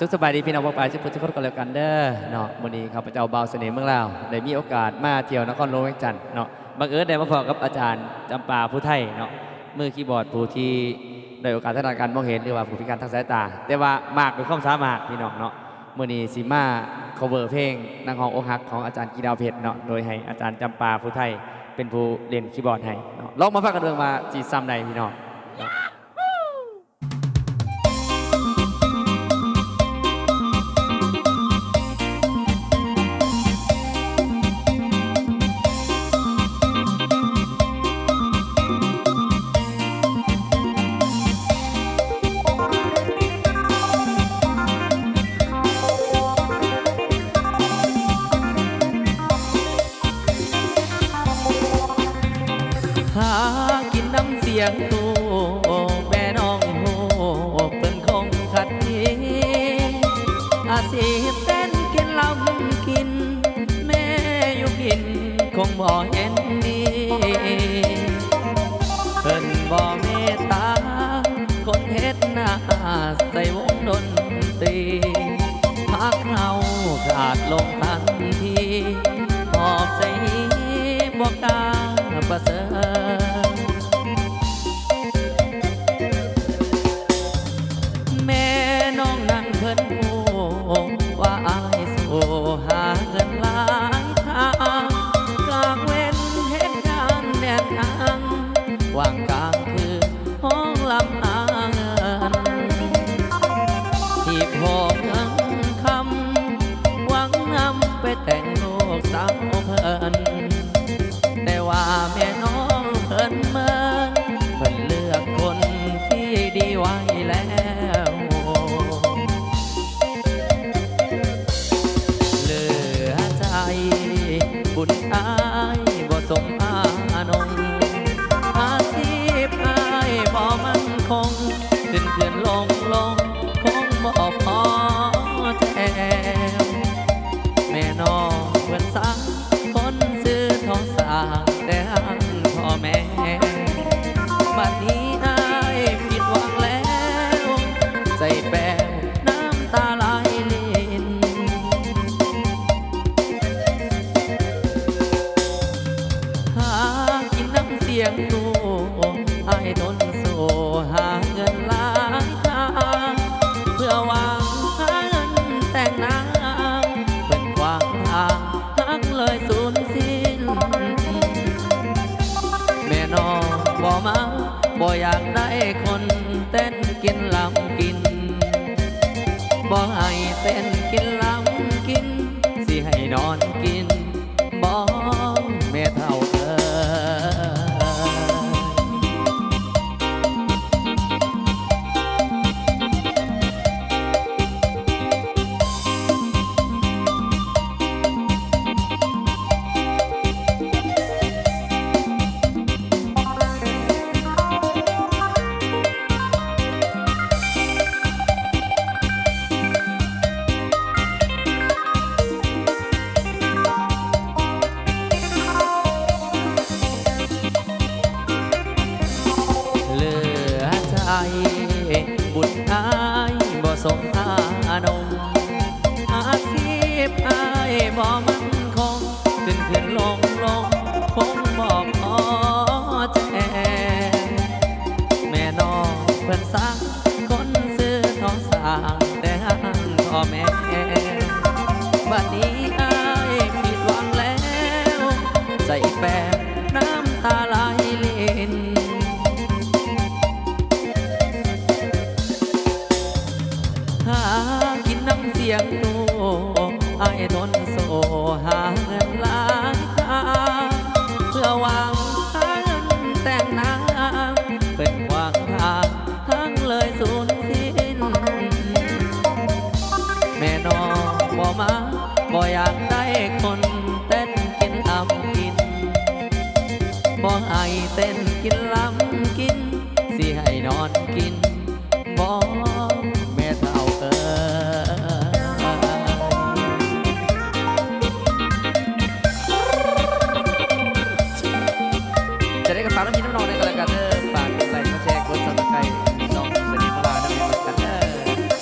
สุขสบายดีพี่น้องพ่อปลายทุกคนทุกคนกันแล้วกันเด้อเนาะวันนี้ข้าพเจ้าบ่าวเสน่ห์เมืองลาวได้มีโอกาสมาเที่ยวนครหลวงเวียงจันทน์เนาะบังเอิญได้มาพบกับอาจารย์จำปาผู้ไทยเนาะมือคีย์บอร์ดผู้ที่ได้โอกาสทางการมองเห็นหรือว่าผู้พิการทางสายตาแต่ว่ามากด้วยความสามารถพี่น้องเนาะมื่อนี้สิมา cover เพลงนางฮองอกหักของอาจารย์กีดาวเพชรเนาะโดยให้อาจารย์จำปาผู้ไทยเป็นผู้เล่นคีย์บอร์ดให้เนาะลองมาฟังกันเรื่องมาจีซ้ำในพี่น้องหากินน้ำเสียงตูแม่น้องโหเพิ่นคงขัดทีอาชีพเต้นกินลำกินแม่อยู่กินคงบ่เห็นดีเพิ่นบ่เมตตาคนเฮ็ดหน้าใส่วงดนตรีพักเราขาดลงทันทีมอบใจนี้บอกกล้าประเสริฐแม่น้องนั่งเพิ่นโอ้ว่าอายสู้หาเงินหลายทางกลางเว้นเฮ็ดงานแน่นอังว่างกลางคือห้องลำอาเงินที่พอเงินคำหวังนำไปแต่งลูกสาวเพิ่นแต่ว่าแม่น้องเพิ่นเมินเพิ่นเลือกคนที่ดีไว้แล้วเหลือใจบุญอายบ่สมอานงอาชีพอายบ่มั่นคงขึ้นลงคงบ่พอแถวแม่น้องเพิ่นสร้างคนซื้อทองสร้างแต่หังพ่อแม่บัดนี้อายผิดหวังแล้วใจแป้วน้ำตาไหลลินหากินน้ำเสียงตูอายทนสู้หาเงินหลายทางเพื่อหวังหาเงินแต่งนางเป็นกว้างทางหักเลยสูญสิ้นแม่น้องบ่มาบ่อยากได้คนเต้นกินลำกินบ่ให้เต้นกินลำกินสิให้นอนกินบ่แม่เท่าบุญอายบ่สมอานงอาชีพอายบ่มั่นคงขึ้นลงคงบอกพอแจ้แม่น้องเพิ่นสร้างคนซื้อทองสร้างแต่หังพ่อแม่บัดนี้อายผิดหวังแล้วใจแป้วน้ำตาไหลลินหากินน้ำเสียงตูอายทนโซหาเงิน